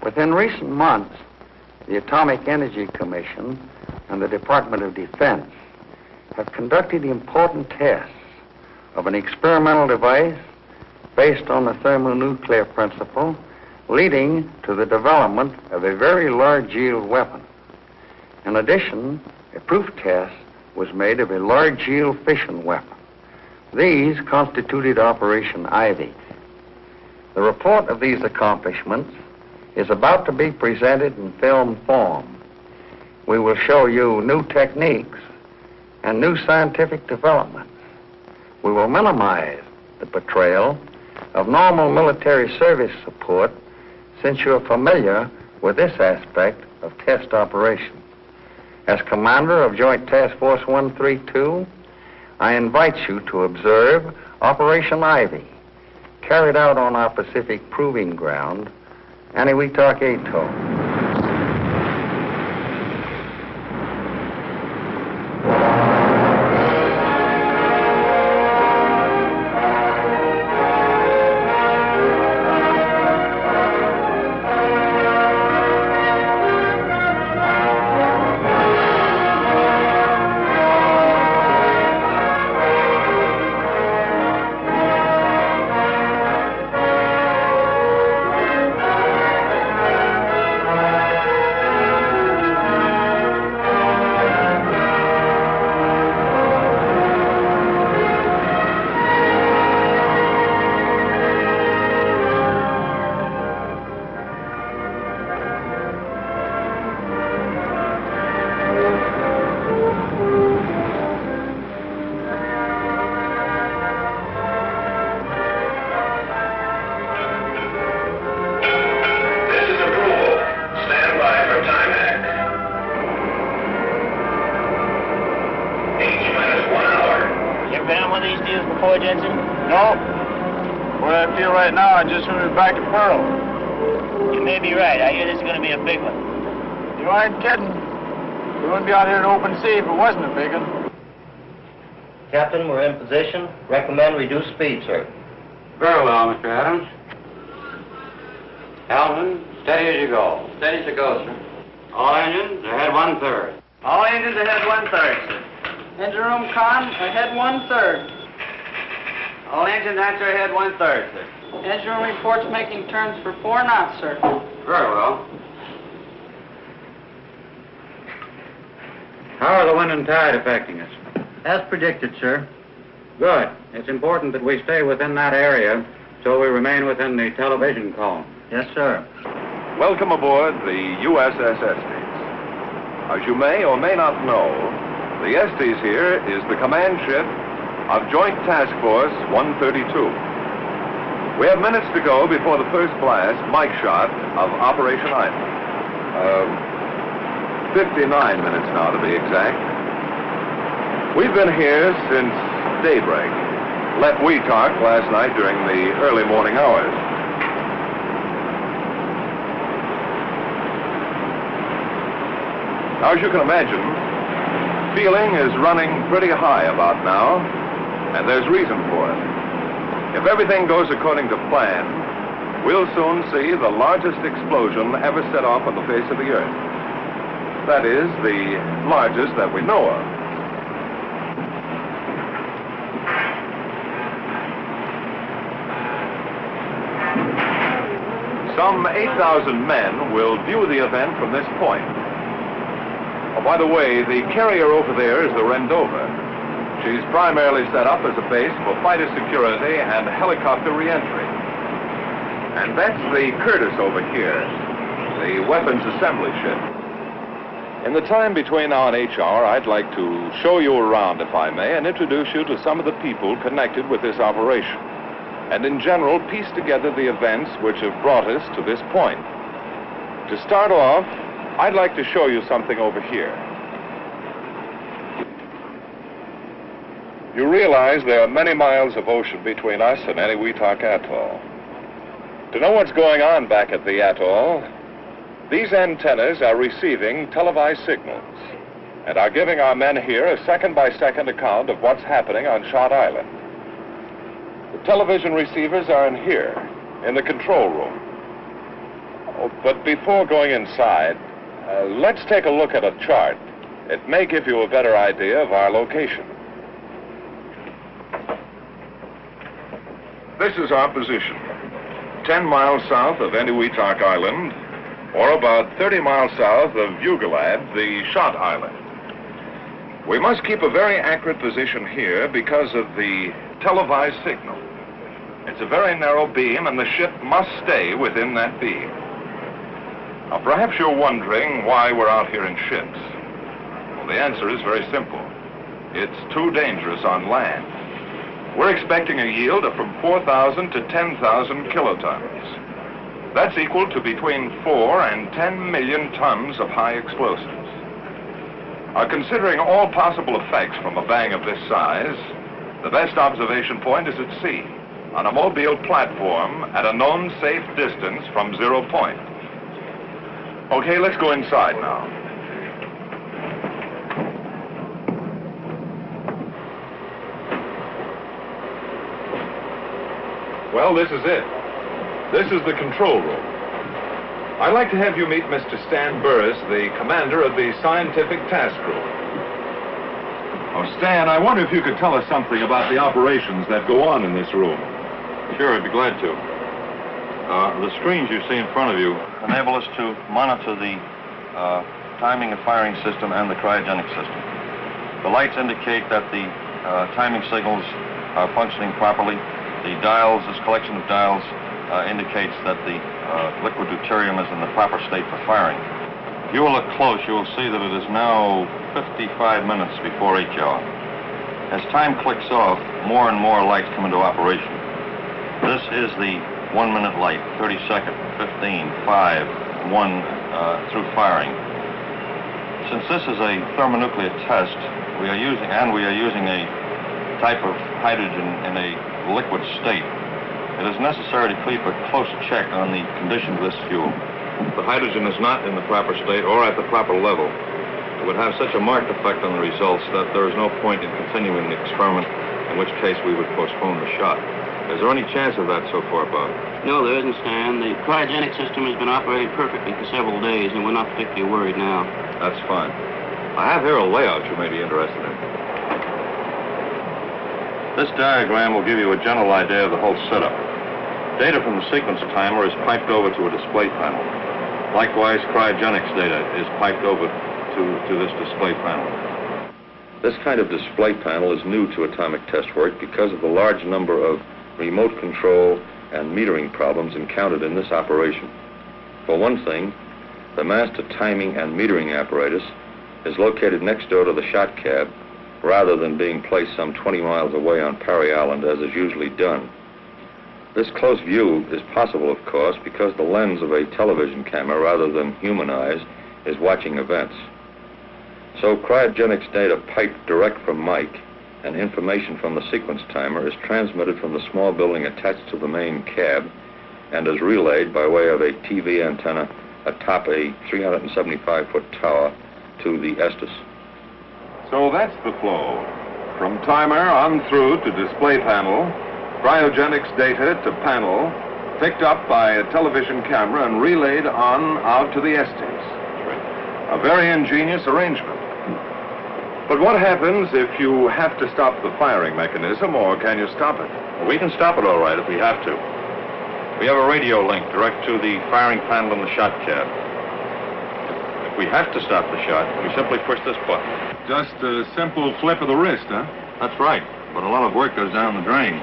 Within recent months, the Atomic Energy Commission and the Department of Defense have conducted important tests of an experimental device based on the thermonuclear principle, leading to the development of a very large-yield weapon. In addition, a proof test was made of a large-yield fission weapon. These constituted Operation Ivy. The report of these accomplishments is about to be presented in film form. We will show you new techniques and new scientific developments. We will minimize the portrayal of normal military service support, since you are familiar with this aspect of test operations. As commander of Joint Task Force 132, I invite you to observe Operation Ivy, carried out on our Pacific Proving Ground, Aniwetok Atoll. No. What I feel right now, I just want to be back at Pearl. You may be right. I hear this is going to be a big one. You ain't kidding. We wouldn't be out here in open sea if it wasn't a big one. Captain, we're in position. Recommend reduced speed, sir. Very well, Mr. Adams. Helmsman, steady as you go. Steady as you go, sir. All engines ahead 1/3. All engines ahead 1/3, sir. Engine room con ahead 1/3. All engines answer ahead 1/3, sir. Engine room reports making turns for 4 knots, sir. Very well. How are the wind and tide affecting us? As predicted, sir. Good. It's important that we stay within that area so we remain within the television cone. Yes, sir. Welcome aboard the USS Estes. As you may or may not know, the Estes here is the command ship of Joint Task Force 132. We have minutes to go before the first blast, mic shot, of Operation Ivy. 59 minutes now, to be exact. We've been here since daybreak. Left Weetalk last night during the early morning hours. Now, as you can imagine, feeling is running pretty high about now, and there's reason for it. If everything goes according to plan, we'll soon see the largest explosion ever set off on the face of the Earth. That is, the largest that we know of. Some 8,000 men will view the event from this point. Oh, by the way, the carrier over there is the Rendova. She's primarily set up as a base for fighter security and helicopter reentry. And that's the Curtis over here, the weapons assembly ship. In the time between now and HR, I'd like to show you around, if I may, and introduce you to some of the people connected with this operation, and in general, piece together the events which have brought us to this point. To start off, I'd like to show you something over here. You realize there are many miles of ocean between us and Aniwetok Atoll. To know what's going on back at the atoll, these antennas are receiving televised signals and are giving our men here a second-by-second account of what's happening on Shot Island. The television receivers are in here, in the control room. Oh, but before going inside, let's take a look at a chart. It may give you a better idea of our location. This is our position. 10 miles south of Eniwetok Island, or about 30 miles south of Ugalad, the Shot Island. We must keep a very accurate position here because of the televised signal. It's a very narrow beam, and the ship must stay within that beam. Now, perhaps you're wondering why we're out here in ships. Well, the answer is very simple. It's too dangerous on land. We're expecting a yield of from 4,000 to 10,000 kilotons. That's equal to between 4 and 10 million tons of high explosives. Considering all possible effects from a bang of this size, the best observation point is at sea, on a mobile platform at a known safe distance from 0 point. Okay, let's go inside now. Well, this is it. This is the control room. I'd like to have you meet Mr. Stan Burris, the commander of the Scientific Task Group. Oh, Stan, I wonder if you could tell us something about the operations that go on in this room. Sure, I'd be glad to. The screens you see in front of you enable us to monitor the timing and firing system and the cryogenic system. The lights indicate that the timing signals are functioning properly. The dials, this collection of dials, indicates that the liquid deuterium is in the proper state for firing. If you will look close, you will see that it is now 55 minutes before H hour. As time clicks off, more and more lights come into operation. This is the 1 minute light, 30 second, 15, 5, 1 through firing. Since this is a thermonuclear test, we are using a type of hydrogen in a liquid state. It is necessary to keep a close check on the condition of this fuel. The hydrogen is not in the proper state or at the proper level. It would have such a marked effect on the results that there is no point in continuing the experiment, in which case we would postpone the shot. Is there any chance of that so far, Bob? No, there isn't, Stan. The cryogenic system has been operating perfectly for several days, and we're not particularly worried now. That's fine. I have here a layout you may be interested in. This diagram will give you a general idea of the whole setup. Data from the sequence timer is piped over to a display panel. Likewise, cryogenics data is piped over to this display panel. This kind of display panel is new to atomic test work because of the large number of remote control and metering problems encountered in this operation. For one thing, the master timing and metering apparatus is located next door to the shot cab, rather than being placed some 20 miles away on Parry Island, as is usually done. This close view is possible, of course, because the lens of a television camera, rather than human eyes, is watching events. So cryogenics data piped direct from Mike and information from the sequence timer is transmitted from the small building attached to the main cab and is relayed by way of a TV antenna atop a 375-foot tower to the Estes. So that's the flow. From timer on through to display panel, cryogenics data to panel, picked up by a television camera and relayed on out to the Estes. A very ingenious arrangement. But what happens if you have to stop the firing mechanism, or can you stop it? We can stop it all right if we have to. We have a radio link direct to the firing panel in the shot cab. If we have to stop the shot, we simply push this button. Just a simple flip of the wrist, huh? That's right, but a lot of work goes down the drain.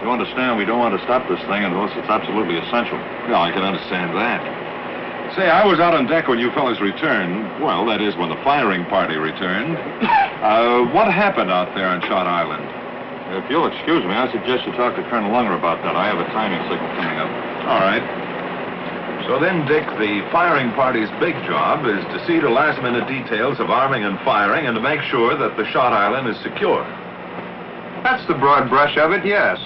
You understand, we don't want to stop this thing unless it's absolutely essential. Well, I can understand that. Say, I was out on deck when you fellas returned. Well, that is, when the firing party returned. What happened out there on Shot Island? If you'll excuse me, I suggest you talk to Colonel Lunger about that. I have a timing signal coming up. All right. So then, Dick, the firing party's big job is to see to last-minute details of arming and firing and to make sure that the Shot Island is secure. That's the broad brush of it, yes.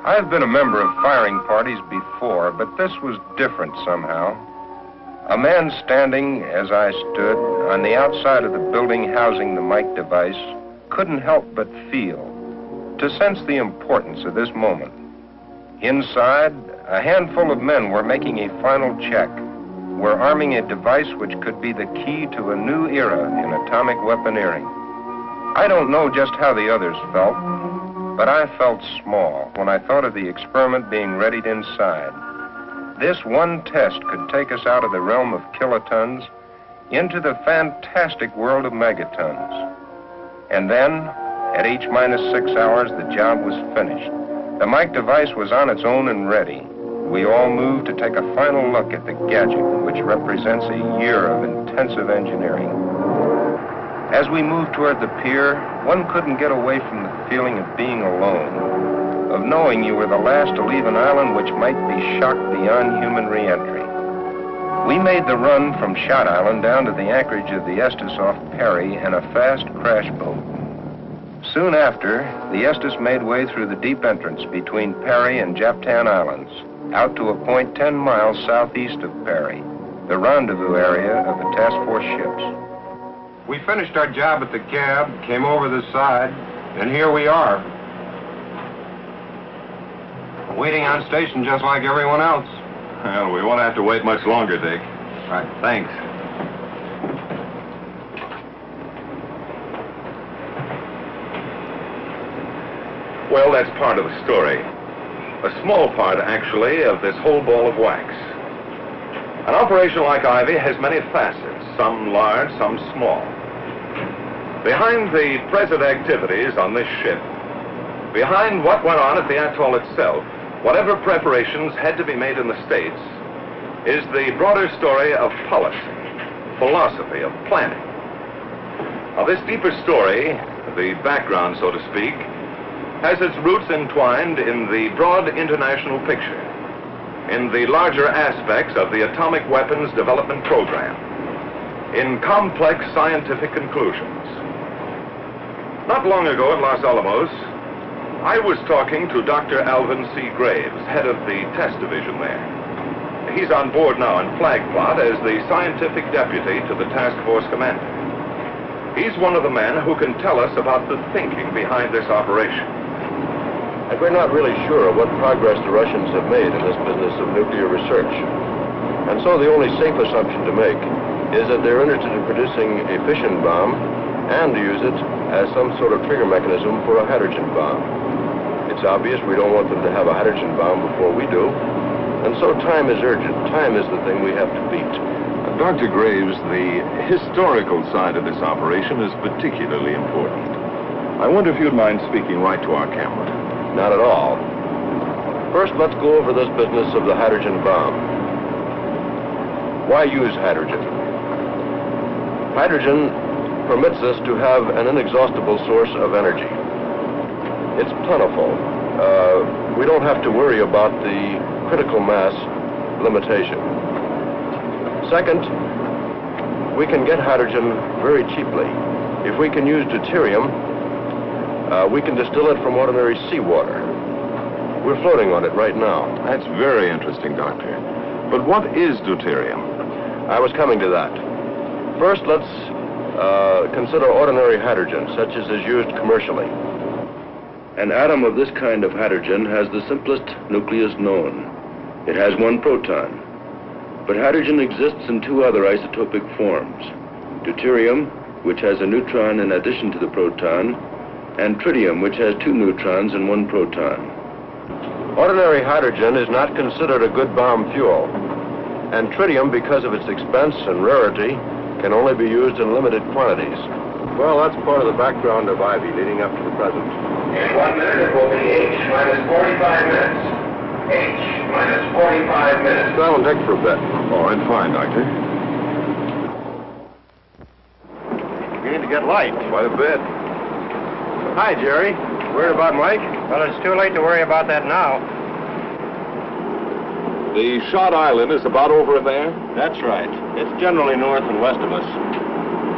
I've been a member of firing parties before, but this was different somehow. A man standing, as I stood, on the outside of the building housing the mic device couldn't help but feel, to sense the importance of this moment. Inside, a handful of men were making a final check. Were arming a device which could be the key to a new era in atomic weaponeering. I don't know just how the others felt, but I felt small when I thought of the experiment being readied inside. This one test could take us out of the realm of kilotons into the fantastic world of megatons. And then, at H-6 hours, the job was finished. The mic device was on its own and ready. We all moved to take a final look at the gadget, which represents a year of intensive engineering. As we moved toward the pier, one couldn't get away from the feeling of being alone, of knowing you were the last to leave an island which might be shocked beyond human re-entry. We made the run from Shot Island down to the anchorage of the Estes off Perry in a fast crash boat. Soon after, the Estes made way through the deep entrance between Perry and Japtan Islands, out to a point 10 miles southeast of Perry, the rendezvous area of the task force ships. We finished our job at the cab, came over the side, and here we are. Waiting on station just like everyone else. Well, we won't have to wait much longer, Dick. Right. Thanks. Well, that's part of the story. A small part, actually, of this whole ball of wax. An operation like Ivy has many facets, some large, some small. Behind the present activities on this ship, behind what went on at the atoll itself, whatever preparations had to be made in the States, is the broader story of policy, philosophy, of planning. Now, this deeper story, the background, so to speak, has its roots entwined in the broad international picture, in the larger aspects of the atomic weapons development program, in complex scientific conclusions. Not long ago at Los Alamos, I was talking to Dr. Alvin C. Graves, head of the test division there. He's on board now in Flag Plot as the scientific deputy to the task force commander. He's one of the men who can tell us about the thinking behind this operation. And we're not really sure of what progress the Russians have made in this business of nuclear research. And so the only safe assumption to make is that they're interested in producing a fission bomb and to use it as some sort of trigger mechanism for a hydrogen bomb. It's obvious we don't want them to have a hydrogen bomb before we do. And so time is urgent. Time is the thing we have to beat. Dr. Graves, the historical side of this operation is particularly important. I wonder if you'd mind speaking right to our camera. Not at all. First, let's go over this business of the hydrogen bomb. Why use hydrogen? Hydrogen permits us to have an inexhaustible source of energy. It's plentiful. We don't have to worry about the critical mass limitation. Second, we can get hydrogen very cheaply. If we can use deuterium, we can distill it from ordinary seawater. We're floating on it right now. That's very interesting, Doctor. But what is deuterium? I was coming to that. First, let's consider ordinary hydrogen, such as is used commercially. An atom of this kind of hydrogen has the simplest nucleus known. It has one proton. But hydrogen exists in two other isotopic forms. Deuterium, which has a neutron in addition to the proton, and tritium, which has two neutrons and one proton. Ordinary hydrogen is not considered a good bomb fuel. And tritium, because of its expense and rarity, can only be used in limited quantities. Well, that's part of the background of Ivy leading up to the present. In 1 minute, it will be H minus 45 minutes. H minus 45 minutes. Silent deck for a bit. All right, fine, Doctor. Beginning to get light. Quite a bit. Hi, Jerry. Worried about Mike? Well, it's too late to worry about that now. The Shot Island is about over there? That's right. It's generally north and west of us.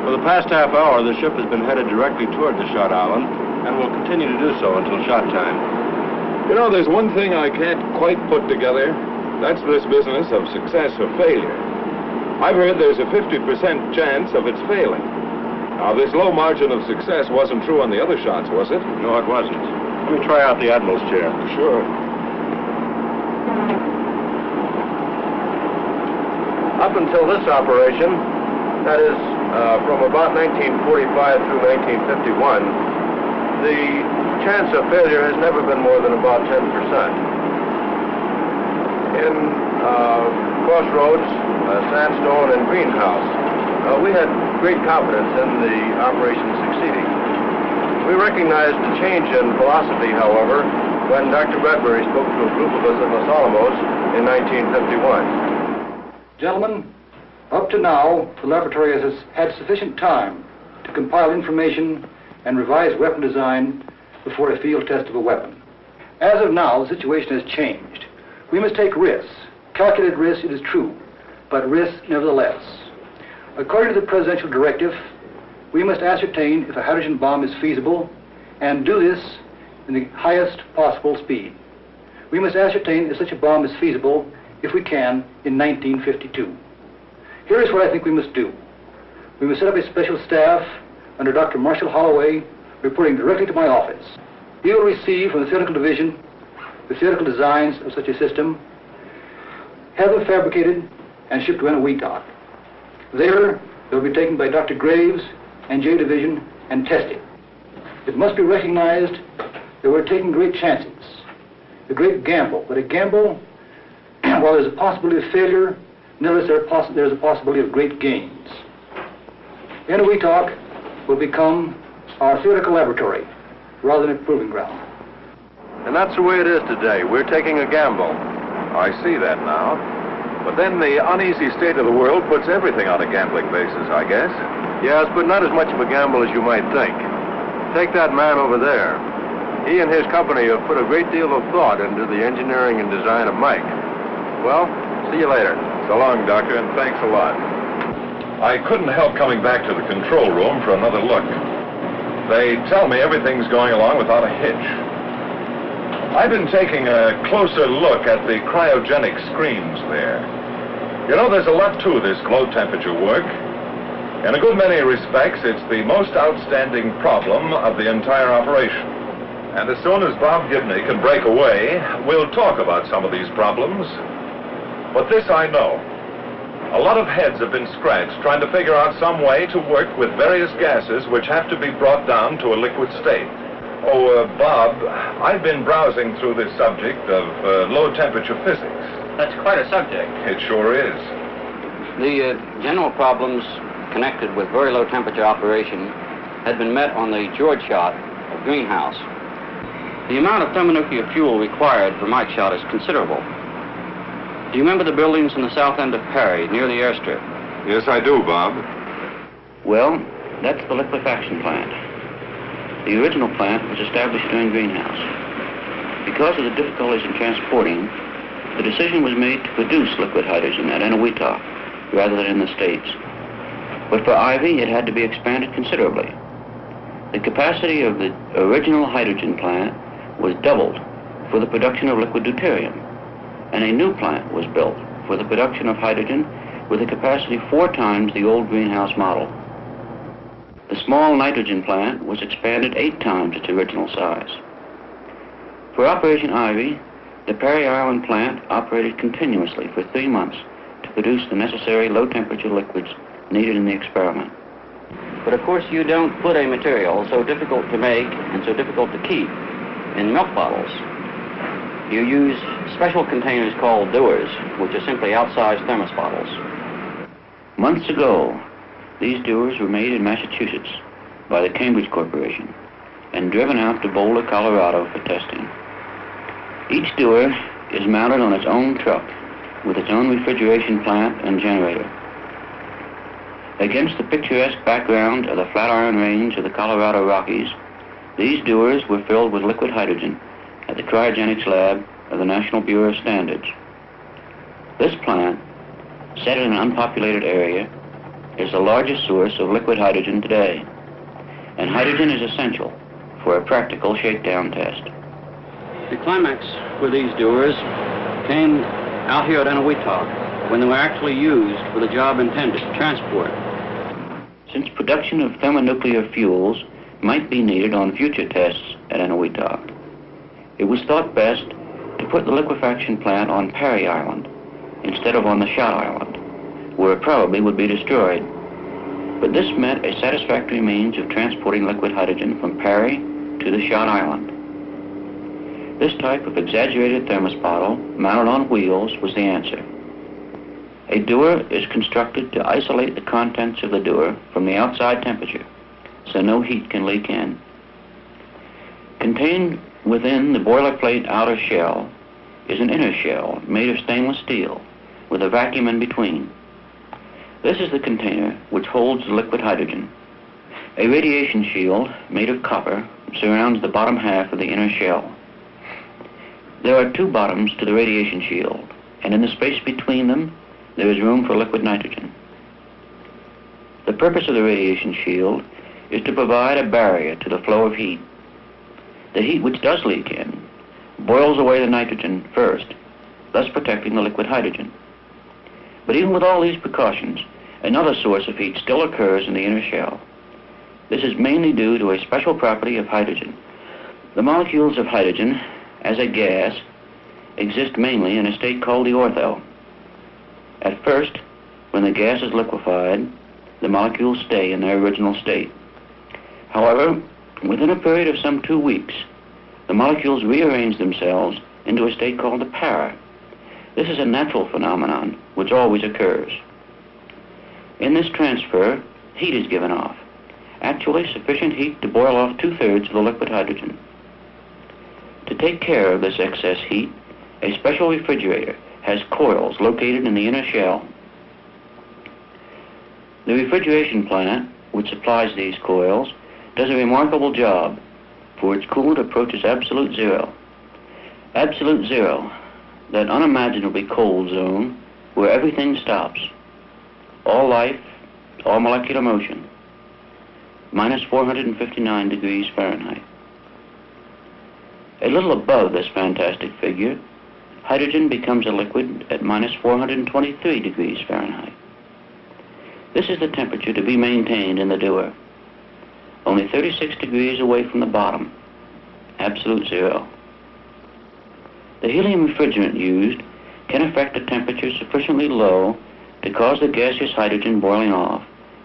For the past half hour, the ship has been headed directly toward the Shot Island, and will continue to do so until shot time. You know, there's one thing I can't quite put together. That's this business of success or failure. I've heard there's a 50% chance of its failing. Now, this low margin of success wasn't true on the other shots, was it? No, it wasn't. Let me try out the Admiral's chair. Sure. Up until this operation, that is, from about 1945 through 1951, the chance of failure has never been more than about 10%. In Crossroads, Sandstone, and Greenhouse, we had great confidence in the operation succeeding. We recognized the change in philosophy, however, when Dr. Bradbury spoke to a group of us at Los Alamos in 1951. Gentlemen, up to now, the laboratory has had sufficient time to compile information and revise weapon design before a field test of a weapon. As of now, the situation has changed. We must take risks. Calculated risks, it is true, but risks nevertheless. According to the presidential directive, we must ascertain if a hydrogen bomb is feasible and do this in the highest possible speed. We must ascertain if such a bomb is feasible, if we can, in 1952. Here is what I think we must do. We must set up a special staff under Dr. Marshall Holloway, reporting directly to my office. He will receive from the theoretical division the theoretical designs of such a system, have them fabricated and shipped to Enowetok. There, they'll be taken by Dr. Graves and J Division and tested. It must be recognized that we're taking great chances, a great gamble, but a gamble, while there's a possibility of failure, nevertheless there's a possibility of great gains. Enowetok will become our theoretical laboratory rather than a proving ground. And that's the way it is today. We're taking a gamble. I see that now. But then the uneasy state of the world puts everything on a gambling basis, I guess. Yes, but not as much of a gamble as you might think. Take that man over there. He and his company have put a great deal of thought into the engineering and design of Mike. Well, see you later. So long, Doctor, and thanks a lot. I couldn't help coming back to the control room for another look. They tell me everything's going along without a hitch. I've been taking a closer look at the cryogenic screens there. You know, there's a lot to this low temperature work. In a good many respects, it's the most outstanding problem of the entire operation. And as soon as Bob Gibney can break away, we'll talk about some of these problems. But this I know. A lot of heads have been scratched trying to figure out some way to work with various gases which have to be brought down to a liquid state. Oh, Bob, I've been browsing through this subject of low-temperature physics. That's quite a subject. It sure is. The general problems connected with very low-temperature operation had been met on the George shot of Greenhouse. The amount of thermonuclear fuel required for Mike's shot is considerable. Do you remember the buildings in the south end of Perry, near the airstrip? Yes, I do, Bob. Well, that's the liquefaction plant. The original plant was established during Greenhouse. Because of the difficulties in transporting, the decision was made to produce liquid hydrogen at Enowetok rather than in the States. But for Ivy, it had to be expanded considerably. The capacity of the original hydrogen plant was doubled for the production of liquid deuterium, and a new plant was built for the production of hydrogen with a capacity 4 times the old Greenhouse model. The small nitrogen plant was expanded 8 times its original size. For Operation Ivy, the Perry Island plant operated continuously for 3 months to produce the necessary low-temperature liquids needed in the experiment. But of course, you don't put a material so difficult to make and so difficult to keep in milk bottles. You use special containers called dewars, which are simply outsized thermos bottles. Months ago, these dewars were made in Massachusetts by the Cambridge Corporation and driven out to Boulder, Colorado for testing. Each dewer is mounted on its own truck with its own refrigeration plant and generator. Against the picturesque background of the Flatiron Range of the Colorado Rockies, these dewars were filled with liquid hydrogen at the cryogenics lab of the National Bureau of Standards. This plant, set in an unpopulated area, is the largest source of liquid hydrogen today, and hydrogen is essential for a practical shakedown test. The climax for these dewars came out here at Enowetok when they were actually used for the job intended, transport. Since production of thermonuclear fuels might be needed on future tests at Enowetok, it was thought best to put the liquefaction plant on Perry Island instead of on the shot island, where it probably would be destroyed. But this meant a satisfactory means of transporting liquid hydrogen from Perry to the shot island. This type of exaggerated thermos bottle, mounted on wheels, was the answer. A dewar is constructed to isolate the contents of the dewar from the outside temperature, so no heat can leak in. Contained within the boilerplate outer shell is an inner shell made of stainless steel with a vacuum in between. This is the container which holds the liquid hydrogen. A radiation shield made of copper surrounds the bottom half of the inner shell. There are two bottoms to the radiation shield, and in the space between them there is room for liquid nitrogen. The purpose of the radiation shield is to provide a barrier to the flow of heat. The heat which does leak in boils away the nitrogen first, thus protecting the liquid hydrogen. But even with all these precautions, another source of heat still occurs in the inner shell. This is mainly due to a special property of hydrogen. The molecules of hydrogen, as a gas, exist mainly in a state called the ortho. At first, when the gas is liquefied, the molecules stay in their original state. However, within a period of some 2 weeks, the molecules rearrange themselves into a state called the para. This is a natural phenomenon which always occurs. In this transfer, heat is given off, actually sufficient heat to boil off 2/3 of the liquid hydrogen. To take care of this excess heat, a special refrigerator has coils located in the inner shell. The refrigeration plant, which supplies these coils, does a remarkable job, for its coolant approaches absolute zero. Absolute zero, that unimaginably cold zone where everything stops. All life, all molecular motion. Minus 459 degrees Fahrenheit. A little above this fantastic figure, hydrogen becomes a liquid at minus 423 degrees Fahrenheit. This is the temperature to be maintained in the dewar. Only 36 degrees away from the bottom. Absolute zero. The helium refrigerant used can affect a temperature sufficiently low to cause the gaseous hydrogen boiling off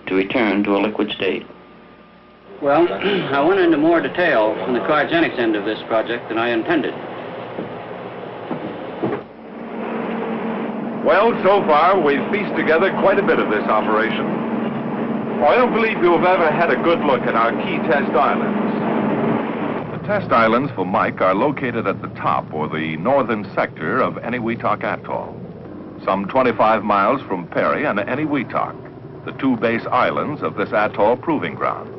to return to a liquid state. Well, I went into more detail on the cryogenics end of this project than I intended. Well, so far, we've pieced together quite a bit of this operation. I don't believe you have ever had a good look at our key test islands. The test islands for Mike are located at the top, or the northern sector, of Eniwetok Atoll, some 25 miles from Perry and Eniwetok, the two base islands of this atoll proving grounds.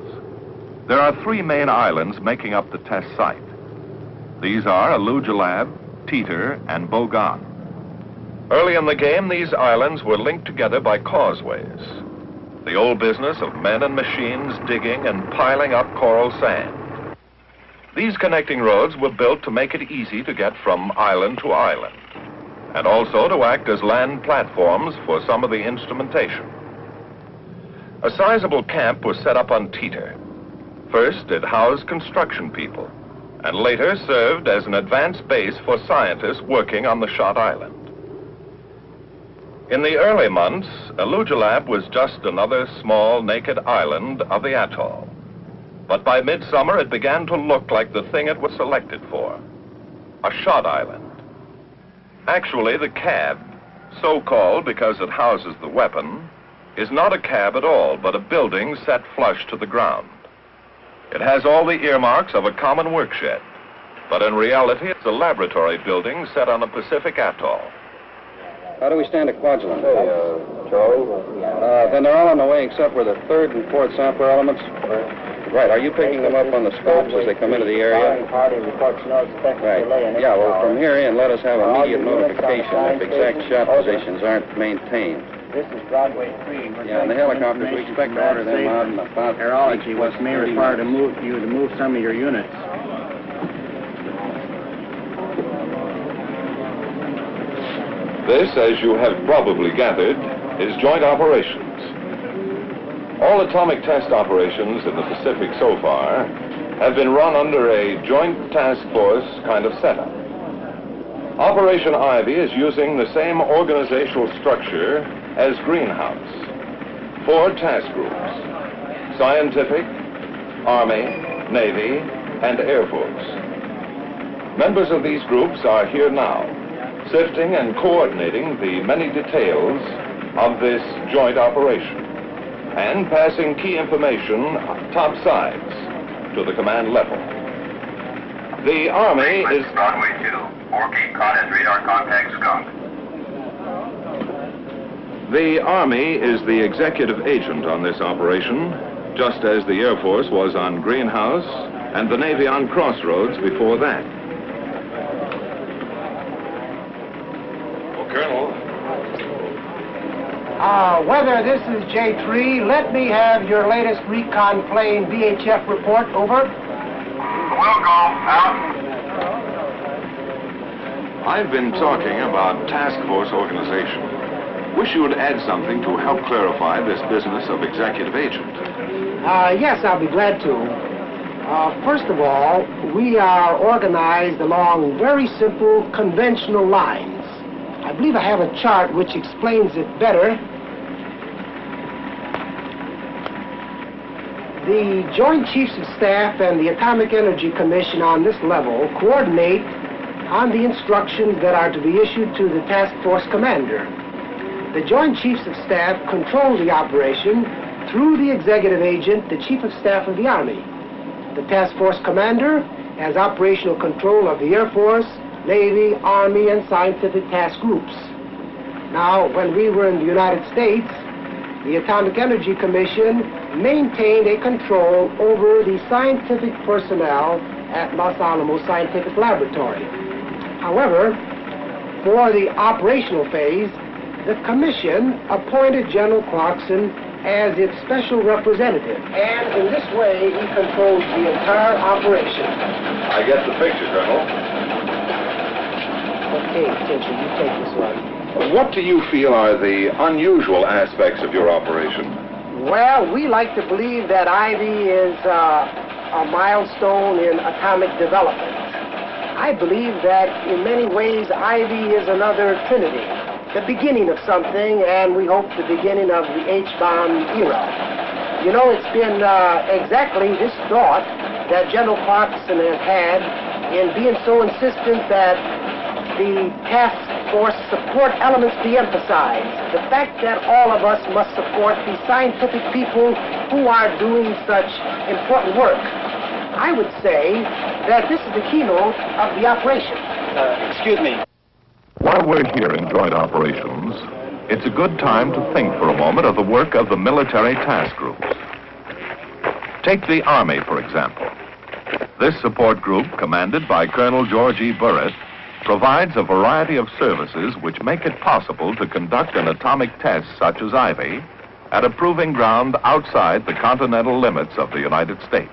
There are 3 main islands making up the test site. These are Alujilab, Teeter, and Bogan. Early in the game, these islands were linked together by causeways. The old business of men and machines digging and piling up coral sand. These connecting roads were built to make it easy to get from island to island, and also to act as land platforms for some of the instrumentation. A sizable camp was set up on Teeter. First, it housed construction people, and later served as an advanced base for scientists working on the shot island. In the early months, Alujilab was just another small, naked island of the atoll. But by midsummer, it began to look like the thing it was selected for, a shot island. Actually, the cab, so called because it houses the weapon, is not a cab at all, but a building set flush to the ground. It has all the earmarks of a common workshed, but in reality, it's a laboratory building set on a Pacific atoll. How do we stand at Kwajalein? Charlie? Then they're all on the way except for the 3rd and 4th sample elements? Right. Are you picking them up on the scopes as they come into the area? Right. Yeah, well, from here in, let us have immediate notification if exact shot positions aren't maintained. This is Broadway 3. Yeah, and the helicopters, we expect to order them out in about... Aerology, which may require you to move some of your units. This, as you have probably gathered, is joint operations. All atomic test operations in the Pacific so far have been run under a joint task force kind of setup. Operation Ivy is using the same organizational structure as greenhouse 4 task groups: scientific, Army, Navy, and Air Force. Members of these groups are here now, sifting and coordinating the many details of this joint operation and passing key information topsides to the command level. The Army is... Broadway 2, 4 Cape Cod has radar contact skunk. The Army is the executive agent on this operation, just as the Air Force was on Greenhouse and the Navy on Crossroads before that. Well, Colonel, Weather, this is J3. Let me have your latest recon plane VHF report. Over. Will go. Out. I've been talking about task force organization. Wish you would add something to help clarify this business of executive agent. Yes, I'll be glad to. First of all, we are organized along very simple, conventional lines. I believe I have a chart which explains it better. The Joint Chiefs of Staff and the Atomic Energy Commission on this level coordinate on the instructions that are to be issued to the task force commander. The Joint Chiefs of Staff control the operation through the executive agent, the Chief of Staff of the Army. The task force commander has operational control of the Air Force, Navy, Army, and scientific task groups. Now, when we were in the United States, the Atomic Energy Commission maintained a control over the scientific personnel at Los Alamos Scientific Laboratory. However, for the operational phase, the Commission appointed General Clarkson as its special representative, and in this way, he controls the entire operation. I get the picture, Colonel. Okay, attention, you take this one. What do you feel are the unusual aspects of your operation? Well, we like to believe that Ivy is a milestone in atomic development. I believe that in many ways Ivy is another trinity, the beginning of something, and we hope the beginning of the H-bomb era. You know, it's been exactly this thought that General Clarkson has had in being so insistent that the task force support elements be emphasized. The fact that all of us must support the scientific people who are doing such important work. I would say that this is the keynote of the operation. Excuse me. While we're here in joint operations, it's a good time to think for a moment of the work of the military task groups. Take the Army, for example. This support group, commanded by Colonel George E. Burritt, provides a variety of services which make it possible to conduct an atomic test such as Ivy at a proving ground outside the continental limits of the United States.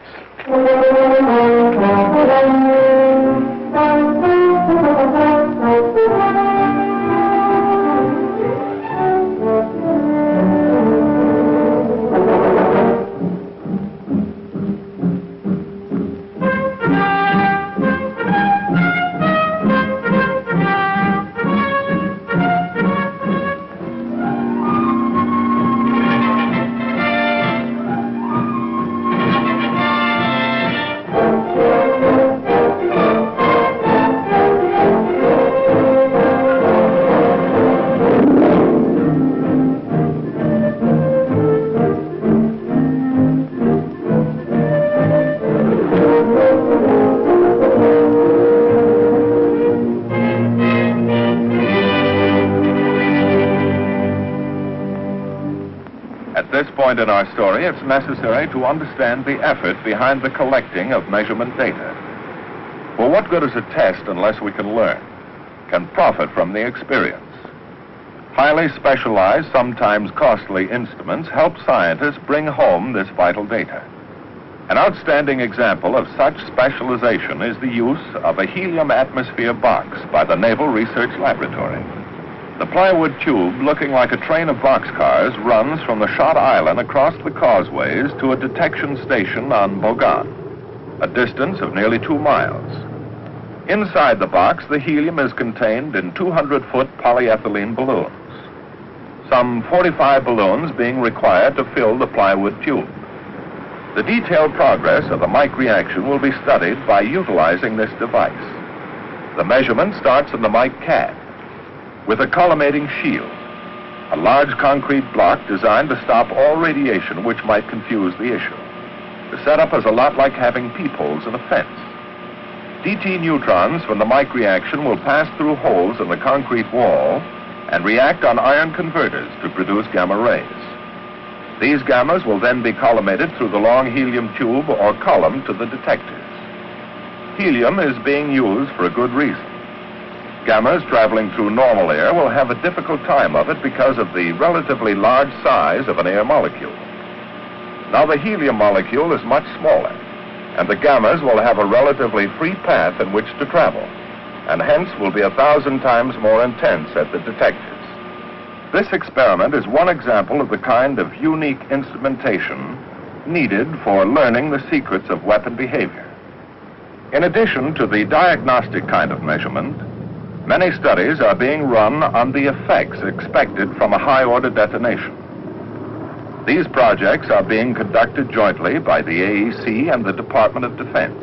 In our story, it's necessary to understand the effort behind the collecting of measurement data. For what good is a test unless we can learn, can profit from the experience? Highly specialized, sometimes costly instruments help scientists bring home this vital data. An outstanding example of such specialization is the use of a helium atmosphere box by the Naval Research Laboratory. The plywood tube, looking like a train of boxcars, runs from the shot island across the causeways to a detection station on Bogan, a distance of nearly 2 miles. Inside the box, the helium is contained in 200-foot polyethylene balloons. some 45 balloons being required to fill the plywood tube. The detailed progress of the Mike reaction will be studied by utilizing this device. The measurement starts in the Mike CAD with a collimating shield, a large concrete block designed to stop all radiation which might confuse the issue. The setup is a lot like having peepholes in a fence. DT neutrons from the Mike reaction will pass through holes in the concrete wall and react on iron converters to produce gamma rays. These gammas will then be collimated through the long helium tube or column to the detectors. Helium is being used for a good reason. Gammas traveling through normal air will have a difficult time of it because of the relatively large size of an air molecule. Now the helium molecule is much smaller, and the gammas will have a relatively free path in which to travel, and hence will be 1,000 times more intense at the detectors. This experiment is one example of the kind of unique instrumentation needed for learning the secrets of weapon behavior. In addition to the diagnostic kind of measurement, many studies are being run on the effects expected from a high-order detonation. These projects are being conducted jointly by the AEC and the Department of Defense.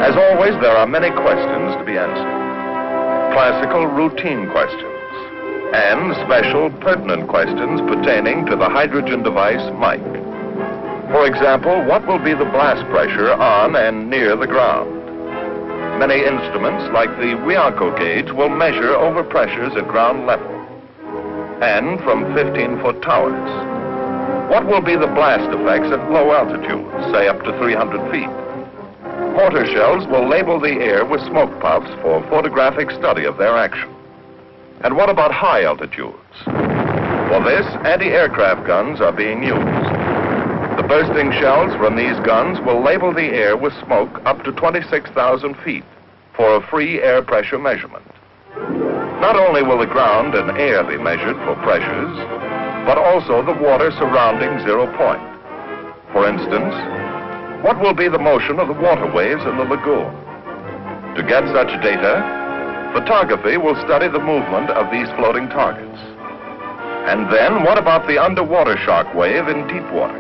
As always, there are many questions to be answered. Classical routine questions and special pertinent questions pertaining to the hydrogen device Mike. For example, what will be the blast pressure on and near the ground? Many instruments, like the Wiaco gauge, will measure overpressures at ground level and from 15-foot towers. What will be the blast effects at low altitudes, say up to 300 feet? Mortar shells will label the air with smoke puffs for photographic study of their action. And what about high altitudes? For this, anti-aircraft guns are being used. The bursting shells from these guns will label the air with smoke up to 26,000 feet for a free air pressure measurement. Not only will the ground and air be measured for pressures, but also the water surrounding 0 point. For instance, what will be the motion of the water waves in the lagoon? To get such data, photography will study the movement of these floating targets. And then what about the underwater shock wave in deep water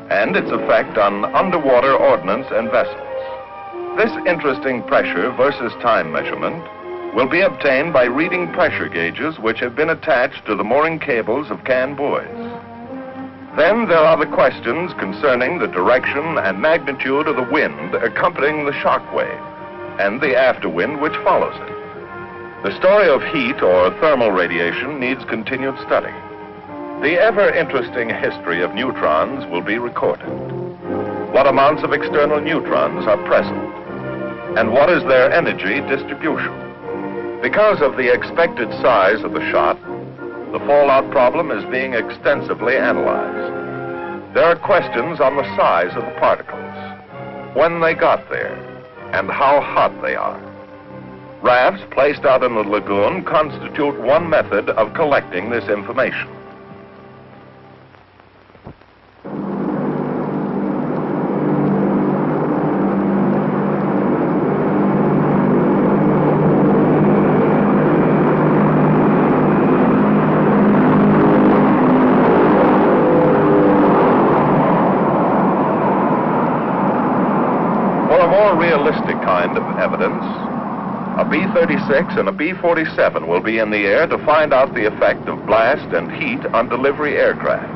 and its effect on underwater ordnance and vessels? This interesting pressure versus time measurement will be obtained by reading pressure gauges which have been attached to the mooring cables of can buoys. Then there are the questions concerning the direction and magnitude of the wind accompanying the shock wave and the afterwind which follows it. The story of heat or thermal radiation needs continued study. The ever-interesting history of neutrons will be recorded. What amounts of external neutrons are present? And what is their energy distribution? Because of the expected size of the shot, the fallout problem is being extensively analyzed. There are questions on the size of the particles, when they got there, and how hot they are. Rafts placed out in the lagoon constitute one method of collecting this information. For a more realistic kind of evidence, a B-36 and a B-47 will be in the air to find out the effect of blast and heat on delivery aircraft.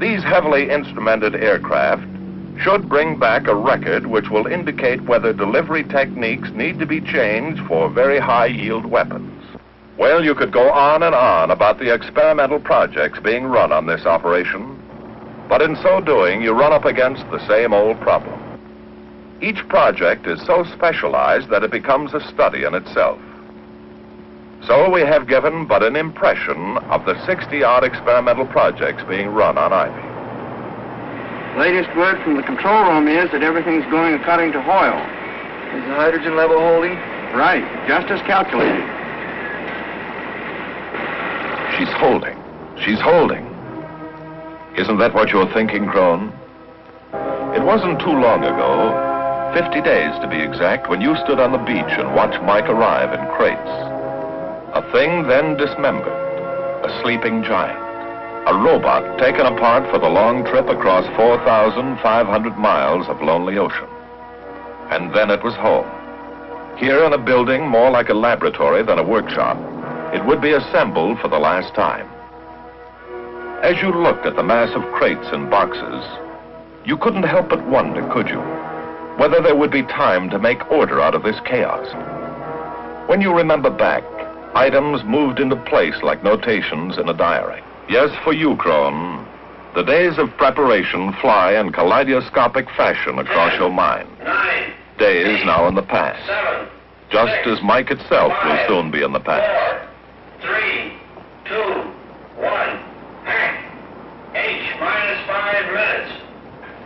These heavily instrumented aircraft should bring back a record which will indicate whether delivery techniques need to be changed for very high-yield weapons. Well, you could go on and on about the experimental projects being run on this operation, but in so doing, you run up against the same old problem. Each project is so specialized that it becomes a study in itself. So we have given but an impression of the 60-odd experimental projects being run on Ivy. Latest word from the control room is that everything's going according to Hoyle. Is the hydrogen level holding? Right, just as calculated. She's holding. She's holding. Isn't that what you're thinking, Crone? It wasn't too long ago, 50 days to be exact, when you stood on the beach and watched Mike arrive in crates. A thing then dismembered, a sleeping giant, a robot taken apart for the long trip across 4,500 miles of lonely ocean. And then it was home. Here in a building more like a laboratory than a workshop, it would be assembled for the last time. As you looked at the mass of crates and boxes, you couldn't help but wonder, could you, whether there would be time to make order out of this chaos. When you remember back, items moved into place like notations in a diary. Yes, for you, Crone, the days of preparation fly in kaleidoscopic fashion across your mind. Days now in the past, just as Mike itself will soon be in the past. 3, 2, 1, act. H minus 5 minutes.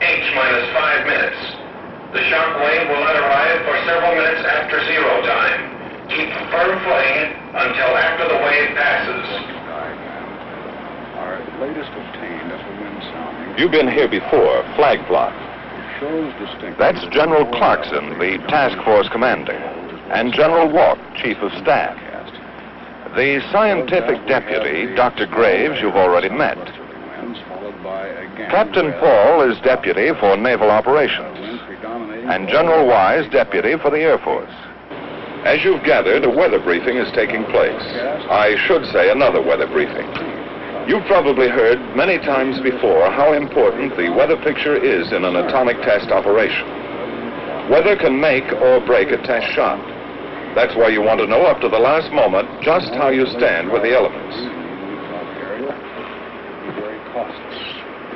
H minus 5 minutes. The shock wave will not arrive for several minutes after 0 time. Keep firm footing until after the wave passes. Our latest obtained wind sounding. You've been here before, flag plot. Shows distinctly. That's General Clarkson, the task force commander, and General Walk, chief of staff. The scientific deputy, Dr. Graves, you've already met. Captain Paul is deputy for naval operations, and General Wise deputy for the Air Force. As you've gathered, a weather briefing is taking place. I should say another weather briefing. You've probably heard many times before how important the weather picture is in an atomic test operation. Weather can make or break a test shot. That's why you want to know up to the last moment just how you stand with the elements.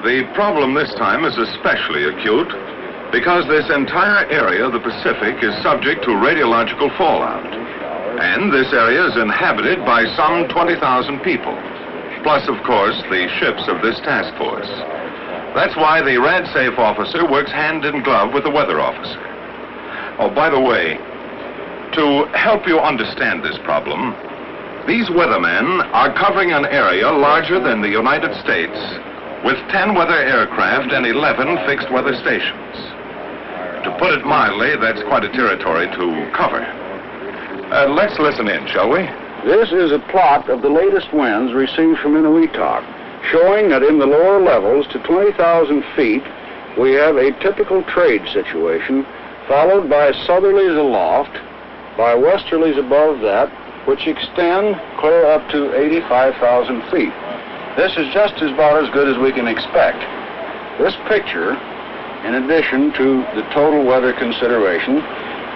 The problem this time is especially acute because this entire area of the Pacific is subject to radiological fallout. And this area is inhabited by some 20,000 people. Plus, of course, the ships of this task force. That's why the RadSafe officer works hand in glove with the weather officer. Oh, by the way, to help you understand this problem, these weathermen are covering an area larger than the United States with 10 weather aircraft and 11 fixed weather stations. To put it mildly, that's quite a territory to cover. Let's listen in, shall we? This is a plot of the latest winds received from Inuitak, showing that in the lower levels to 20,000 feet, we have a typical trade situation, followed by southerlies aloft, by westerlies above that, which extend clear up to 85,000 feet. This is just about as good as we can expect. This picture, in addition to the total weather consideration,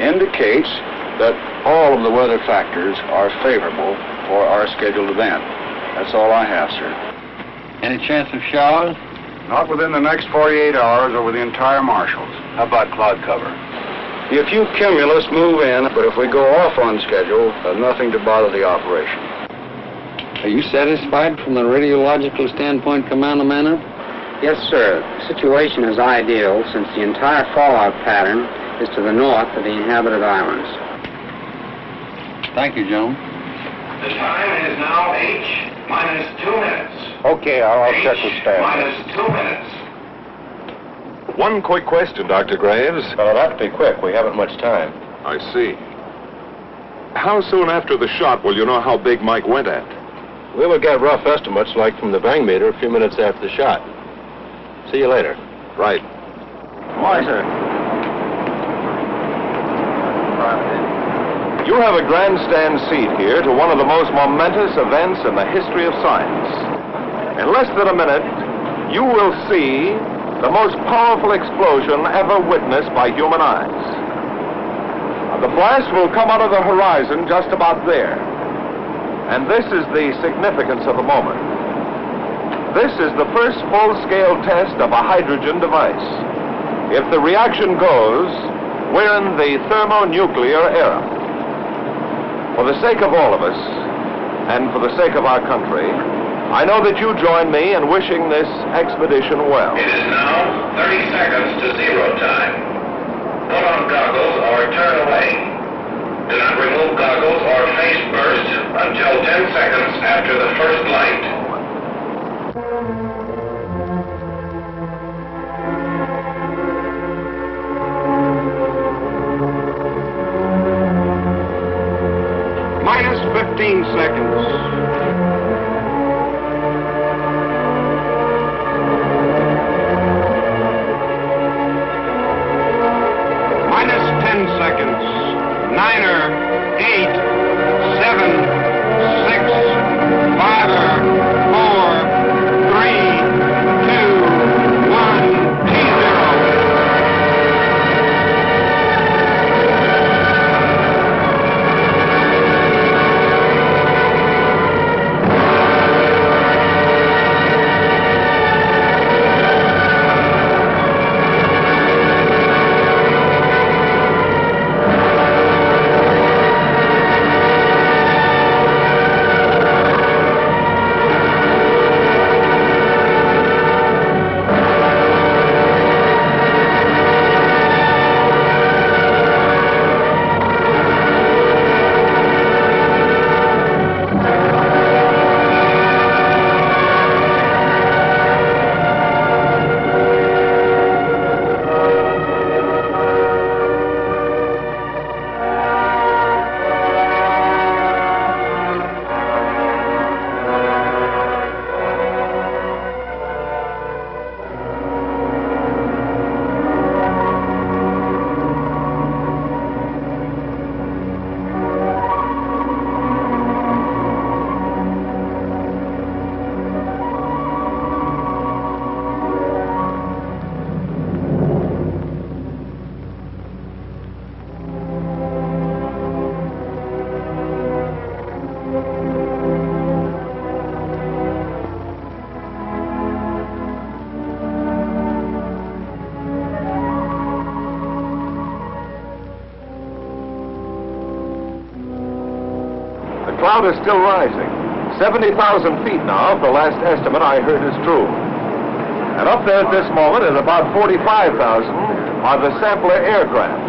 indicates that all of the weather factors are favorable for our scheduled event. That's all I have, sir. Any chance of showers? Not within the next 48 hours over the entire marshals. How about cloud cover? A few cumulus move in, but if we go off on schedule, nothing to bother the operation. Are you satisfied from the radiological standpoint, Commander Manor? Yes, sir. The situation is ideal since the entire fallout pattern is to the north of the inhabited islands. Thank you, gentlemen. The time is now H minus 2 minutes. Okay, I'll check with staff. Minus 2 minutes. One quick question, Dr. Graves. Well, it'll have to be quick. We haven't much time. I see. How soon after the shot will you know how big Mike went at? We will get rough estimates, like from the bang meter, a few minutes after the shot. See you later. Right. Why, sir? You have a grandstand seat here to one of the most momentous events in the history of science. In less than a minute, you will see the most powerful explosion ever witnessed by human eyes. The blast will come out of the horizon just about there. And this is the significance of the moment. This is the first full-scale test of a hydrogen device. If the reaction goes, we're in the thermonuclear era. For the sake of all of us, and for the sake of our country, I know that you join me in wishing this expedition well. It is now 30 seconds to 0 time. Put on goggles or turn away. Do not remove goggles or face burst until 10 seconds after the first light. cloud is still rising. 70,000 feet now, if the last estimate I heard is true. And up there at this moment at about 45,000 are the sampler aircraft.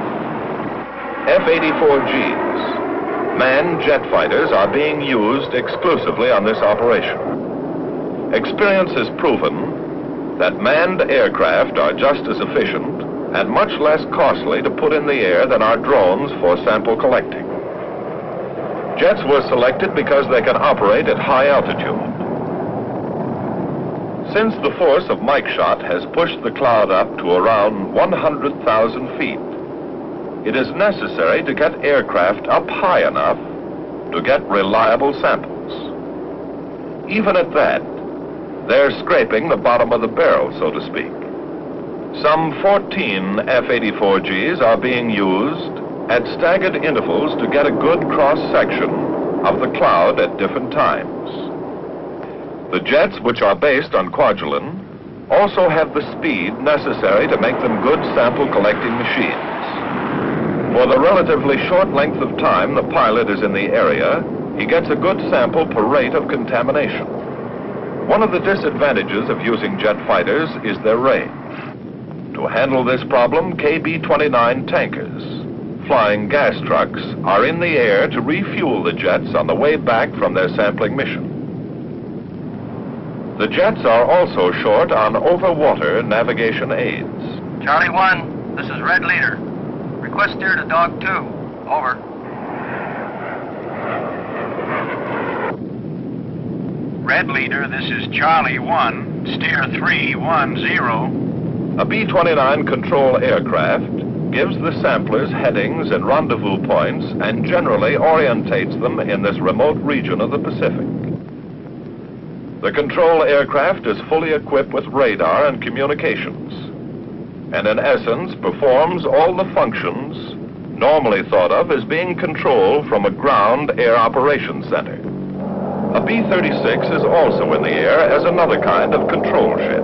F-84Gs, manned jet fighters, are being used exclusively on this operation. Experience has proven that manned aircraft are just as efficient and much less costly to put in the air than are drones for sample collecting. Jets were selected because they can operate at high altitude. Since the force of Mike shot has pushed the cloud up to around 100,000 feet, it is necessary to get aircraft up high enough to get reliable samples. Even at that, they're scraping the bottom of the barrel, so to speak. Some 14 F-84Gs are being used at staggered intervals to get a good cross-section of the cloud at different times. The jets, which are based on Kwajalein, also have the speed necessary to make them good sample-collecting machines. For the relatively short length of time the pilot is in the area, he gets a good sample per rate of contamination. One of the disadvantages of using jet fighters is their range. To handle this problem, KB-29 tankers, flying gas trucks, are in the air to refuel the jets on the way back from their sampling mission. The jets are also short on over-water navigation aids. Charlie 1, this is Red Leader. Request steer to Dog 2. Over. Red Leader, this is Charlie 1. Steer 310. A B-29 control aircraft gives the samplers headings and rendezvous points and generally orientates them in this remote region of the Pacific. The control aircraft is fully equipped with radar and communications, and in essence performs all the functions normally thought of as being controlled from a ground air operations center. A B-36 is also in the air as another kind of control ship,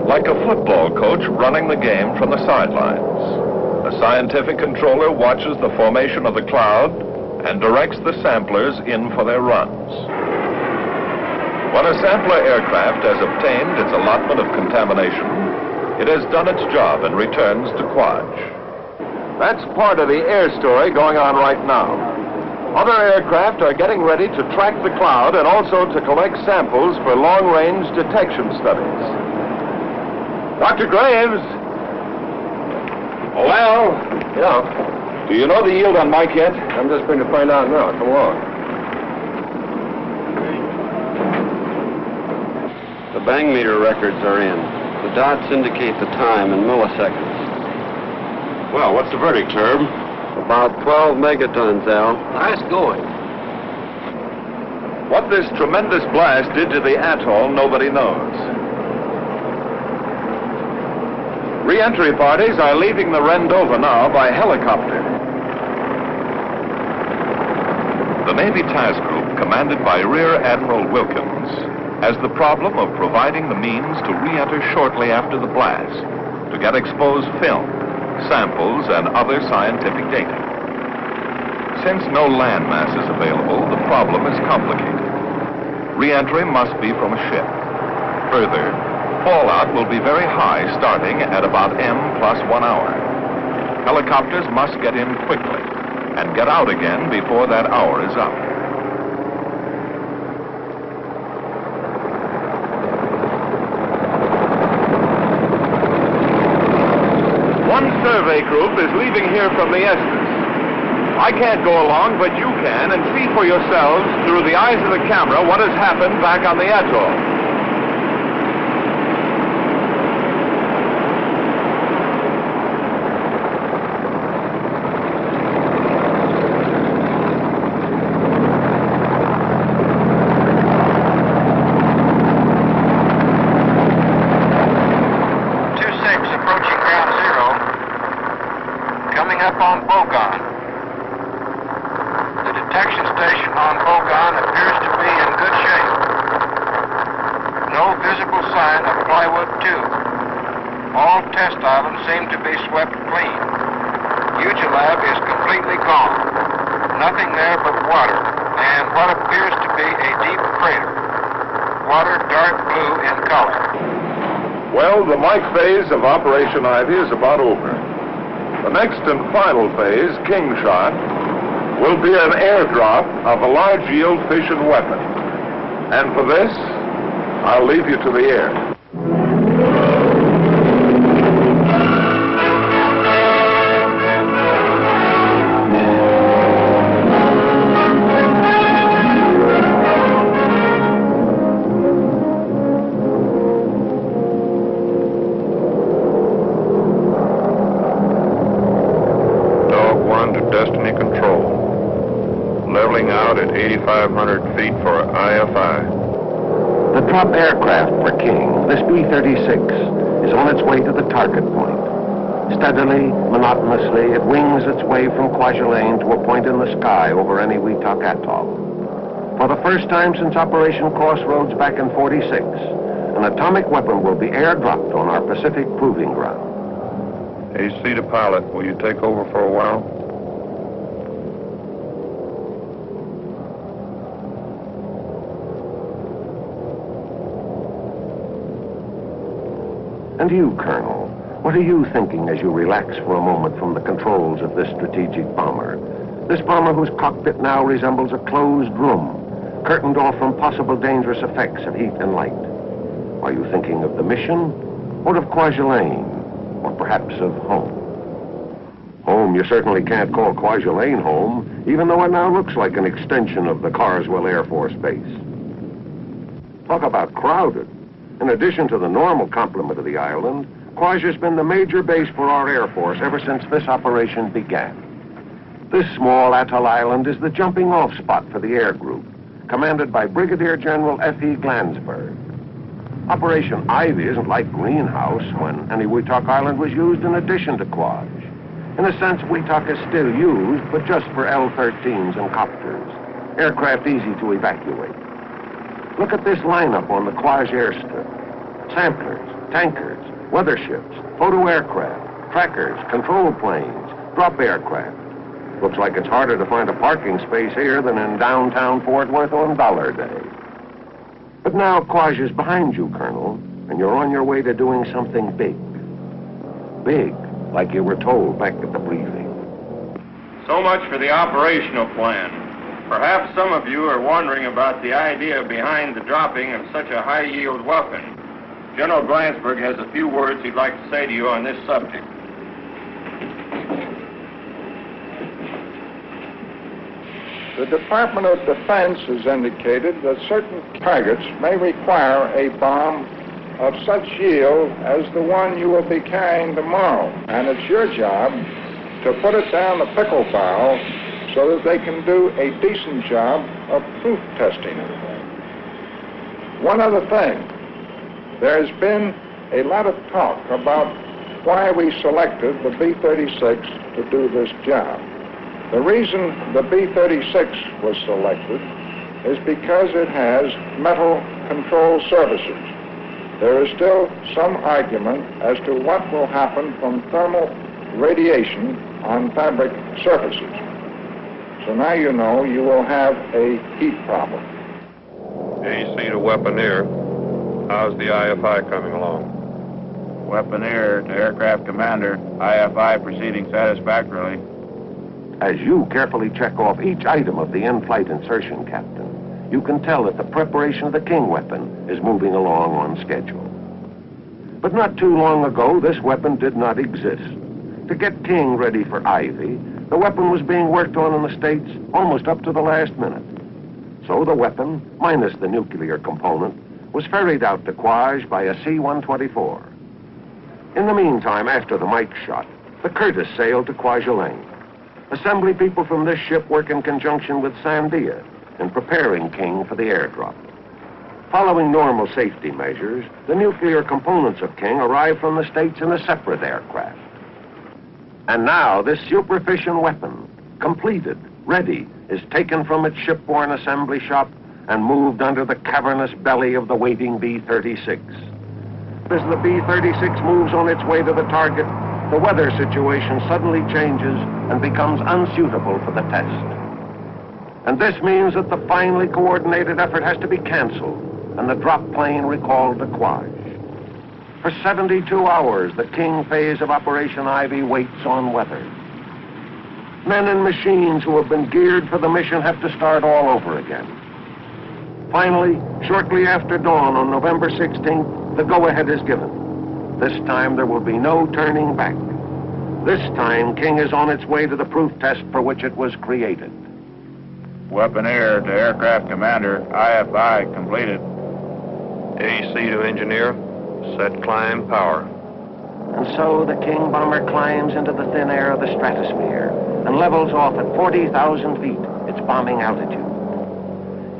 like a football coach running the game from the sidelines. A scientific controller watches the formation of the cloud and directs the samplers in for their runs. When a sampler aircraft has obtained its allotment of contamination, it has done its job and returns to Kwaj. That's part of the air story going on right now. Other aircraft are getting ready to track the cloud and also to collect samples for long-range detection studies. Dr. Graves? Well? Yeah. Do you know the yield on Mike yet? I'm just going to find out now. Come along. The bang meter records are in. The dots indicate the time in milliseconds. Well, what's the verdict, Herb? About 12 megatons, Al. Nice going. What this tremendous blast did to the atoll, nobody knows. Re-entry parties are leaving the Rendova now by helicopter. The Navy Task Group, commanded by Rear Admiral Wilkins, has the problem of providing the means to re-enter shortly after the blast to get exposed film, samples, and other scientific data. Since no land mass is available, the problem is complicated. Re-entry must be from a ship. Further, fallout will be very high, starting at about M plus 1 hour. Helicopters must get in quickly and get out again before that hour is up. One survey group is leaving here from the Estes. I can't go along, but you can, and see for yourselves through the eyes of the camera what has happened back on the atoll. Seem to be swept clean. Ugilab is completely gone. Nothing there but water. and what appears to be a deep crater. Water dark blue in color. Well, the Mike phase of Operation Ivy is about over. The next and final phase, King Shot, will be an airdrop of a large yield fission weapon. And for this, I'll leave you to the air. Destiny Control, leveling out at 8,500 feet for IFI. The top aircraft for King, this B-36, is on its way to the target point. Steadily, monotonously, it wings its way from Kwajalein to a point in the sky over Eniwetok Atoll. For the first time since Operation Crossroads back in '46, an atomic weapon will be airdropped on our Pacific proving ground. AC to pilot, will you take over for a while? And you, Colonel, what are you thinking as you relax for a moment from the controls of this strategic bomber? This bomber whose cockpit now resembles a closed room, curtained off from possible dangerous effects of heat and light. Are you thinking of the mission, or of Kwajalein, or perhaps of home? Home, you certainly can't call Kwajalein home, even though it now looks like an extension of the Carswell Air Force Base. Talk about crowded. In addition to the normal complement of the island, Kwaja's been the major base for our Air Force ever since this operation began. This small atoll island is the jumping-off spot for the air group, commanded by Brigadier General F.E. Glansberg. Operation Ivy isn't like Greenhouse, when Eniwetok Island was used in addition to Kwaj. In a sense, Wetok is still used, but just for L-13s and copters, aircraft easy to evacuate. Look at this lineup on the Kwaj airstrip. Samplers, tankers, weather ships, photo aircraft, trackers, control planes, drop aircraft. Looks like it's harder to find a parking space here than in downtown Fort Worth on Dollar Day. But now Kwaj is behind you, Colonel, and you're on your way to doing something big. Big, like you were told back at the briefing. So much for the operational plan. Perhaps some of you are wondering about the idea behind the dropping of such a high-yield weapon. General Glansberg has a few words he'd like to say to you on this subject. The Department of Defense has indicated that certain targets may require a bomb of such yield as the one you will be carrying tomorrow. And it's your job to put it down the pickle barrel so that they can do a decent job of proof testing it. One other thing, there's been a lot of talk about why we selected the B-36 to do this job. The reason the B-36 was selected is because it has metal control surfaces. There is still some argument as to what will happen from thermal radiation on fabric surfaces. So now you know you will have a heat problem. AC to Weaponeer. How's the IFI coming along? Weaponeer to Aircraft Commander. IFI proceeding satisfactorily. As you carefully check off each item of the in-flight insertion, Captain, you can tell that the preparation of the King weapon is moving along on schedule. But not too long ago, this weapon did not exist. To get King ready for Ivy, the weapon was being worked on in the States almost up to the last minute. So the weapon, minus the nuclear component, was ferried out to Kwaj by a C-124. In the meantime, after the Mike shot, the Curtis sailed to Kwajalein. Assembly people from this ship work in conjunction with Sandia in preparing King for the airdrop. Following normal safety measures, the nuclear components of King arrive from the States in a separate aircraft. And now this super-fission weapon, completed, ready, is taken from its shipborne assembly shop and moved under the cavernous belly of the waiting B-36. As the B-36 moves on its way to the target, the weather situation suddenly changes and becomes unsuitable for the test. And this means that the finely coordinated effort has to be canceled and the drop plane recalled to Quaj. For 72 hours, the King phase of Operation Ivy waits on weather. Men and machines who have been geared for the mission have to start all over again. Finally, shortly after dawn on November 16th, the go-ahead is given. This time there will be no turning back. This time, King is on its way to the proof test for which it was created. Weaponeer to aircraft commander, IFI completed. AC to engineer, set climb power. And so the King bomber climbs into the thin air of the stratosphere and levels off at 40,000 feet, its bombing altitude.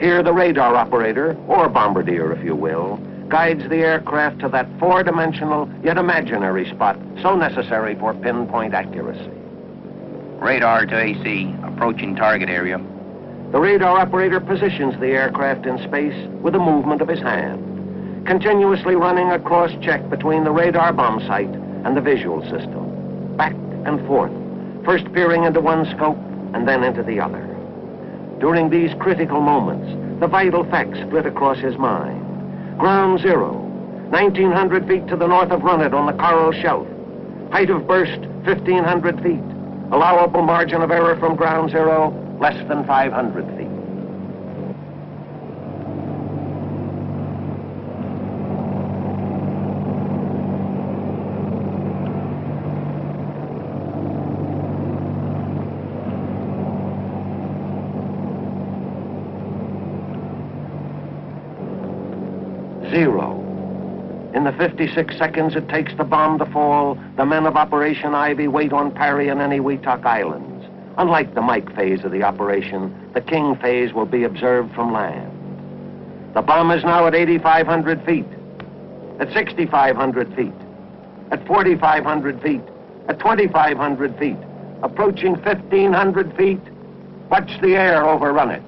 Here the radar operator, or bombardier if you will, guides the aircraft to that four-dimensional yet imaginary spot so necessary for pinpoint accuracy. Radar to AC, approaching target area. The radar operator positions the aircraft in space with a movement of his hand, continuously running a cross-check between the radar bomb sight and the visual system, back and forth, first peering into one scope and then into the other. During these critical moments, the vital facts flit across his mind. Ground zero, 1,900 feet to the north of Runnet on the Coral Shelf. Height of burst, 1,500 feet. Allowable margin of error from ground zero, less than 500 feet. Zero. In the 56 seconds it takes the bomb to fall, the men of Operation Ivy wait on Parry and Eniwetok Islands. Unlike the Mike phase of the operation, the King phase will be observed from land. The bomb is now at 8,500 feet, at 6,500 feet, at 4,500 feet, at 2,500 feet, approaching 1,500 feet. Watch the air overrun it.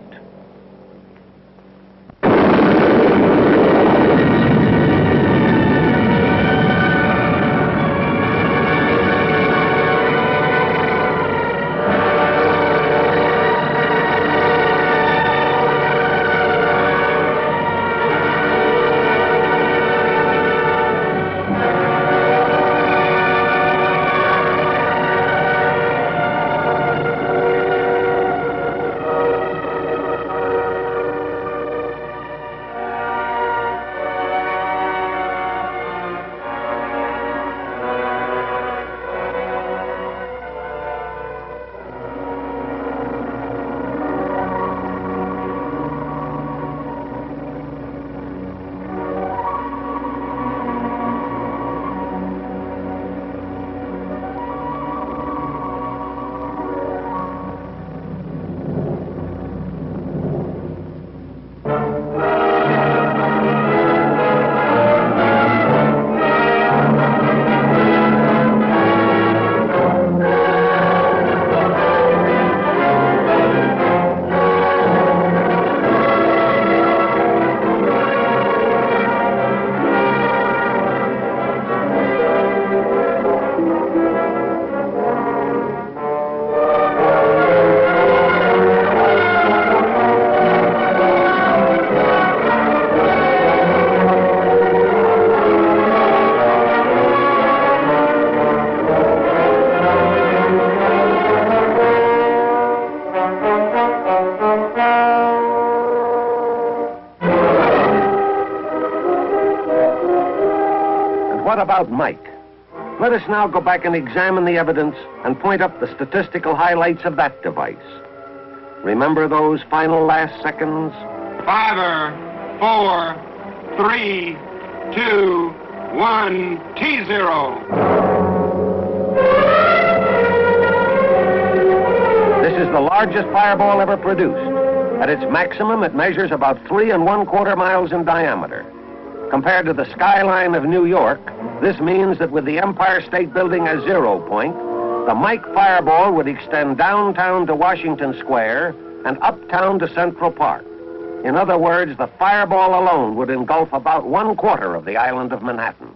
What about Mike? Let us now go back and examine the evidence and point up the statistical highlights of that device. Remember those final last seconds? 5, 4, 3, 2, 1, T0. This is the largest fireball ever produced. At its maximum, it measures about 3 1/4 miles in diameter. Compared to the skyline of New York, this means that with the Empire State Building as 0 point, the Mike fireball would extend downtown to Washington Square and uptown to Central Park. In other words, the fireball alone would engulf about 1/4 of the island of Manhattan.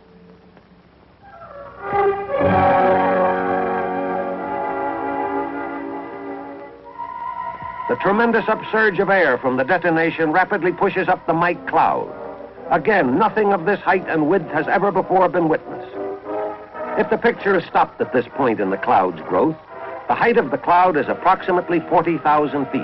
The tremendous upsurge of air from the detonation rapidly pushes up the Mike cloud. Again, nothing of this height and width has ever before been witnessed. If the picture is stopped at this point in the cloud's growth, the height of the cloud is approximately 40,000 feet.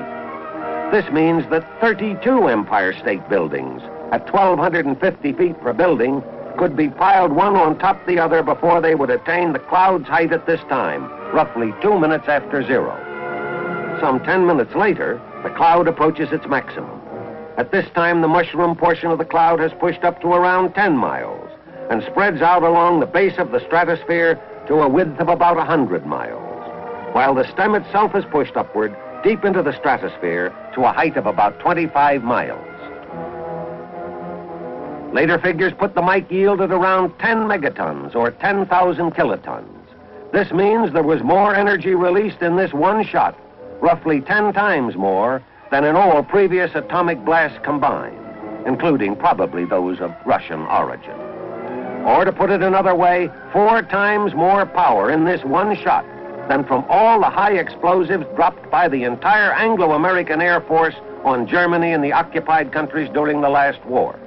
This means that 32 Empire State Buildings at 1,250 feet per building could be piled one on top the other before they would attain the cloud's height at this time, roughly 2 minutes after zero. Some 10 minutes later, the cloud approaches its maximum. At this time, the mushroom portion of the cloud has pushed up to around 10 miles and spreads out along the base of the stratosphere to a width of about 100 miles, while the stem itself is pushed upward deep into the stratosphere to a height of about 25 miles. Later figures put the Mike yield at around 10 megatons or 10,000 kilotons. This means there was more energy released in this one shot, roughly 10 times more than in all previous atomic blasts combined, including probably those of Russian origin. Or to put it another way, 4 times more power in this one shot than from all the high explosives dropped by the entire Anglo-American Air Force on Germany and the occupied countries during the last war.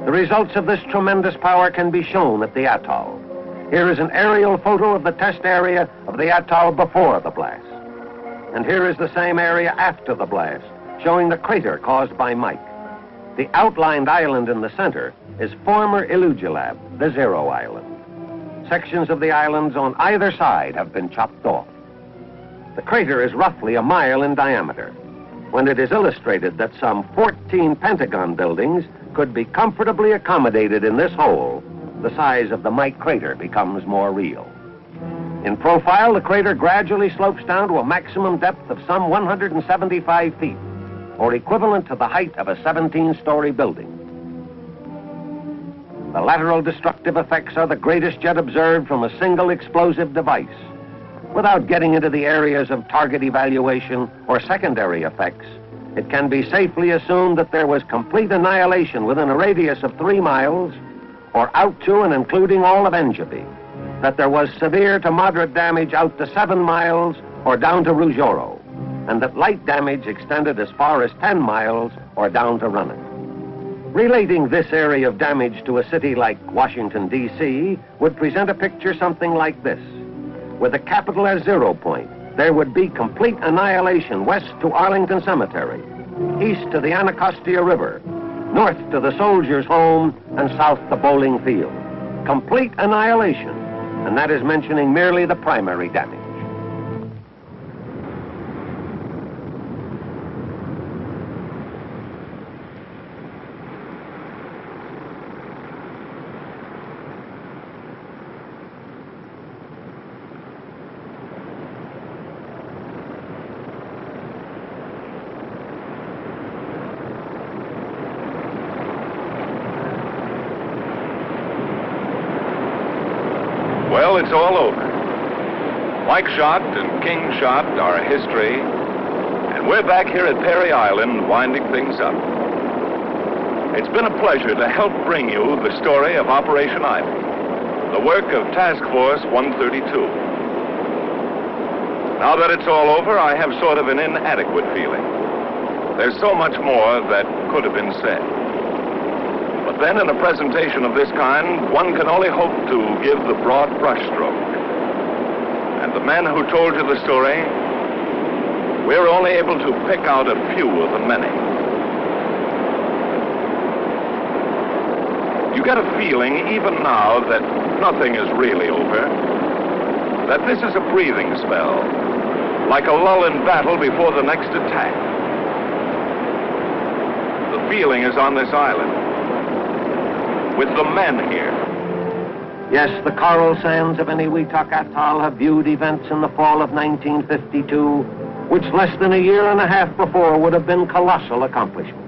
The results of this tremendous power can be shown at the atoll. Here is an aerial photo of the test area of the atoll before the blast. And here is the same area after the blast, showing the crater caused by Mike. The outlined island in the center is former Illugelab, the Zero Island. Sections of the islands on either side have been chopped off. The crater is roughly a mile in diameter. When it is illustrated that some 14 Pentagon buildings could be comfortably accommodated in this hole, the size of the Mike crater becomes more real. In profile, the crater gradually slopes down to a maximum depth of some 175 feet, or equivalent to the height of a 17-story building. The lateral destructive effects are the greatest yet observed from a single explosive device. Without getting into the areas of target evaluation or secondary effects, it can be safely assumed that there was complete annihilation within a radius of 3 miles, or out to and including all of Enjabie, that there was severe to moderate damage out to 7 miles or down to Rujoro, and that light damage extended as far as 10 miles or down to Runnock. Relating this area of damage to a city like Washington, D.C. would present a picture something like this. With a capital as 0 point, there would be complete annihilation west to Arlington Cemetery, east to the Anacostia River, north to the Soldiers' Home, and south to Bowling Field. Complete annihilation, and that is mentioning merely the primary damage. Well, it's all over. Mike shot and King shot are history, and we're back here at Perry Island winding things up. It's been a pleasure to help bring you the story of Operation Island, the work of Task Force 132. Now that it's all over, I have sort of an inadequate feeling. There's so much more that could have been said. But then in a presentation of this kind, one can only hope to give the broad brushstroke. And the men who told you the story, we're only able to pick out a few of the many. You get a feeling, even now, that nothing is really over, that this is a breathing spell, like a lull in battle before the next attack. The feeling is on this island, with the men here. Yes, the coral sands of Eniwetok Atoll have viewed events in the fall of 1952, which less than a year and a half before would have been colossal accomplishments.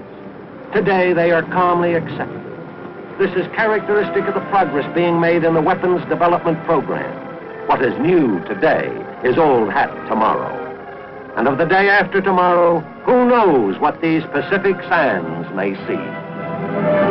Today, they are calmly accepted. This is characteristic of the progress being made in the weapons development program. What is new today is old hat tomorrow. And of the day after tomorrow, who knows what these Pacific sands may see?